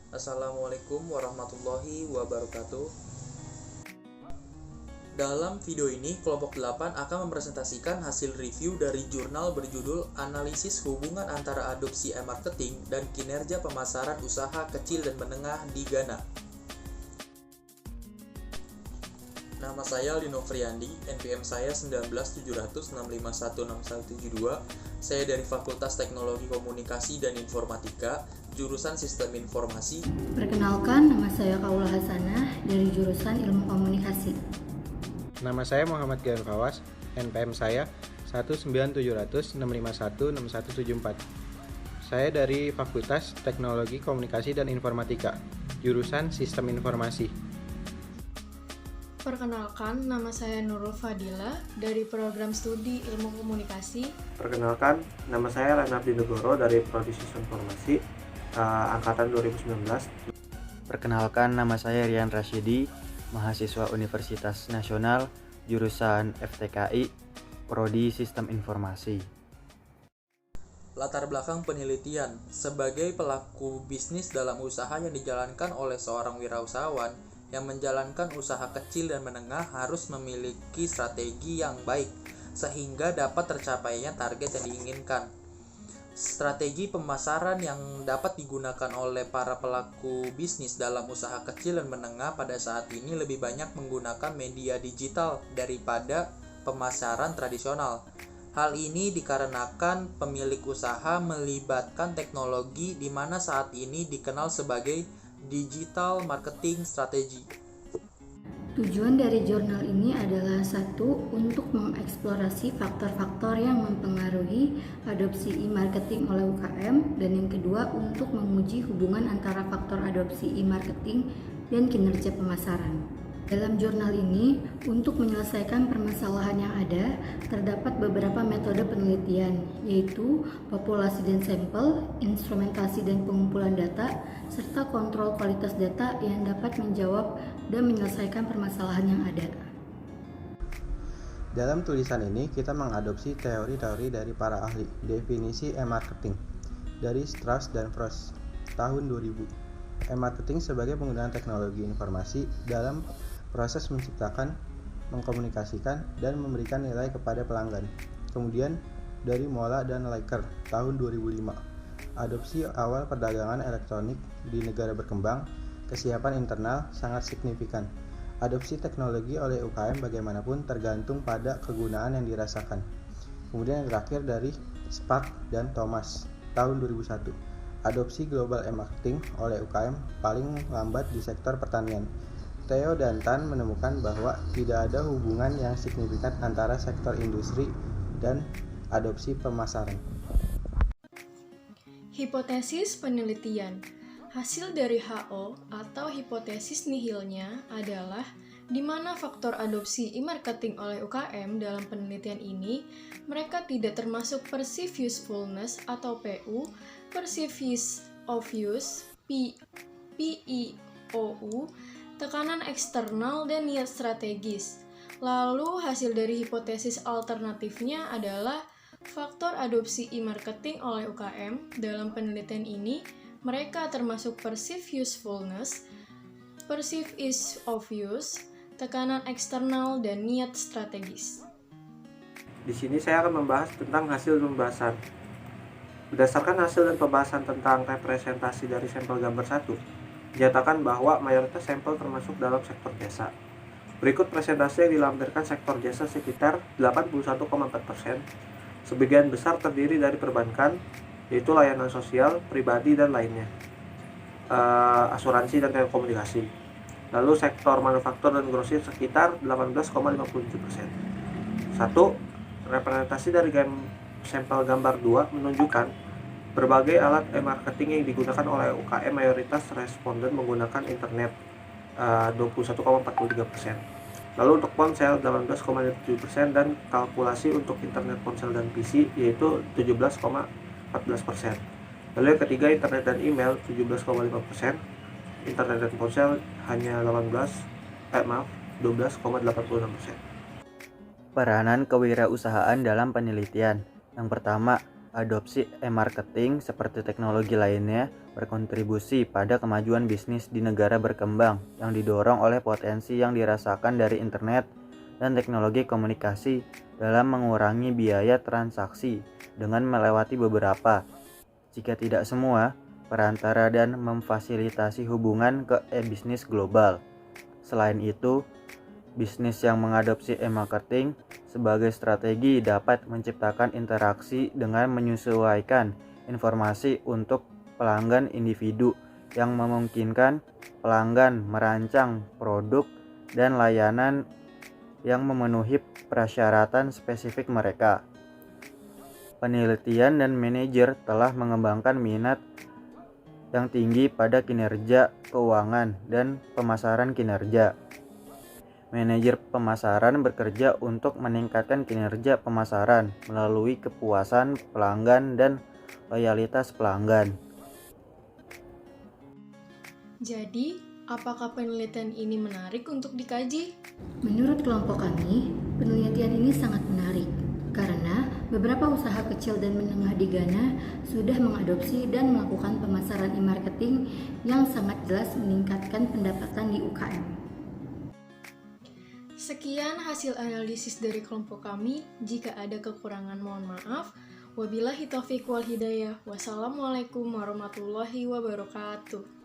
Assalamualaikum warahmatullahi wabarakatuh. Dalam video ini, kelompok 8 akan mempresentasikan hasil review dari jurnal berjudul Analisis Hubungan Antara Adopsi E-Marketing dan Kinerja Pemasaran Usaha Kecil dan Menengah di Ghana. Nama saya Lino Friandi, NPM saya 197006516172. Saya dari Fakultas Teknologi Komunikasi dan Informatika, jurusan Sistem Informasi. Perkenalkan, nama saya Kaula Hasanah dari jurusan Ilmu Komunikasi. Nama saya Muhammad Gilang Kawas, NPM saya 197006516174. Saya dari Fakultas Teknologi Komunikasi dan Informatika, jurusan Sistem Informasi. Perkenalkan, nama saya Nurul Fadila dari Program Studi Ilmu Komunikasi. Perkenalkan, nama saya Renardi Negoro dari Prodi Sistem Informasi angkatan 2019. Perkenalkan, nama saya Rian Rasyidi, mahasiswa Universitas Nasional, jurusan FTKI, Prodi Sistem Informasi. Latar belakang penelitian. Sebagai pelaku bisnis dalam usaha yang dijalankan oleh seorang wirausahawan yang menjalankan usaha kecil dan menengah harus memiliki strategi yang baik sehingga dapat tercapainya target yang diinginkan. Strategi pemasaran yang dapat digunakan oleh para pelaku bisnis dalam usaha kecil dan menengah pada saat ini lebih banyak menggunakan media digital daripada pemasaran tradisional. Hal ini dikarenakan pemilik usaha melibatkan teknologi di mana saat ini dikenal sebagai digital marketing strategy. Tujuan dari jurnal ini adalah satu, untuk mengeksplorasi faktor-faktor yang mempengaruhi adopsi e-marketing oleh UKM, dan yang kedua untuk menguji hubungan antara faktor adopsi e-marketing dan kinerja pemasaran. Dalam jurnal ini, untuk menyelesaikan permasalahan yang ada, terdapat beberapa metode penelitian, yaitu populasi dan sampel, instrumentasi dan pengumpulan data, serta kontrol kualitas data yang dapat menjawab dan menyelesaikan permasalahan yang ada. Dalam tulisan ini, kita mengadopsi teori-teori dari para ahli definisi e-marketing dari Strauss dan Frost tahun 2000. E-marketing sebagai penggunaan teknologi informasi dalam proses menciptakan, mengkomunikasikan, dan memberikan nilai kepada pelanggan. Kemudian dari Mola dan Laker tahun 2005, adopsi awal perdagangan elektronik di negara berkembang, kesiapan internal sangat signifikan. Adopsi teknologi oleh UKM bagaimanapun tergantung pada kegunaan yang dirasakan. Kemudian yang terakhir dari Spark dan Thomas tahun 2001, adopsi global e-marketing oleh UKM paling lambat di sektor pertanian. Theo dan Tan menemukan bahwa tidak ada hubungan yang signifikan antara sektor industri dan adopsi pemasaran. Hipotesis penelitian. Hasil dari HO atau hipotesis nihilnya adalah di mana faktor adopsi e-marketing oleh UKM dalam penelitian ini mereka tidak termasuk perceived usefulness atau PU, perceived ease of use PEOU, tekanan eksternal dan niat strategis. Lalu hasil dari hipotesis alternatifnya adalah faktor adopsi e-marketing oleh UKM dalam penelitian ini mereka termasuk perceived usefulness, perceived ease of use, tekanan eksternal dan niat strategis. Di sini saya akan membahas tentang hasil pembahasan. Berdasarkan hasil dan pembahasan tentang representasi dari sampel gambar 1, dinyatakan bahwa mayoritas sampel termasuk dalam sektor jasa. Berikut presentasi yang dilampirkan sektor jasa sekitar 81,4%. Sebagian besar terdiri dari perbankan, yaitu layanan sosial, pribadi, dan lainnya, asuransi dan telekomunikasi. Lalu sektor manufaktur dan grosir sekitar 18,57%. 1. Representasi dari sampel gambar 2 menunjukkan berbagai alat e-marketing yang digunakan oleh UKM mayoritas responden menggunakan internet 21,43%. Lalu untuk ponsel 18,7% dan kalkulasi untuk internet ponsel dan PC yaitu 17,14%. Lalu yang ketiga internet dan email 17,5%, internet dan ponsel hanya 12,86%. Peranan kewirausahaan dalam penelitian. Yang pertama, adopsi e-marketing seperti teknologi lainnya berkontribusi pada kemajuan bisnis di negara berkembang yang didorong oleh potensi yang dirasakan dari internet dan teknologi komunikasi dalam mengurangi biaya transaksi dengan melewati beberapa, jika tidak semua, perantara dan memfasilitasi hubungan ke e-bisnis global. Selain itu, bisnis yang mengadopsi e-marketing sebagai strategi dapat menciptakan interaksi dengan menyesuaikan informasi untuk pelanggan individu yang memungkinkan pelanggan merancang produk dan layanan yang memenuhi persyaratan spesifik mereka. Penelitian dan manajer telah mengembangkan minat yang tinggi pada kinerja keuangan dan pemasaran kinerja. Manajer pemasaran bekerja untuk meningkatkan kinerja pemasaran melalui kepuasan pelanggan dan loyalitas pelanggan. Jadi, apakah penelitian ini menarik untuk dikaji? Menurut kelompok kami, penelitian ini sangat menarik karena beberapa usaha kecil dan menengah di Ghana sudah mengadopsi dan melakukan pemasaran e-marketing yang sangat jelas meningkatkan pendapatan di UKM. Sekian hasil analisis dari kelompok kami. Jika ada kekurangan mohon maaf. Wabillahi taufiq wal hidayah. Wassalamualaikum warahmatullahi wabarakatuh.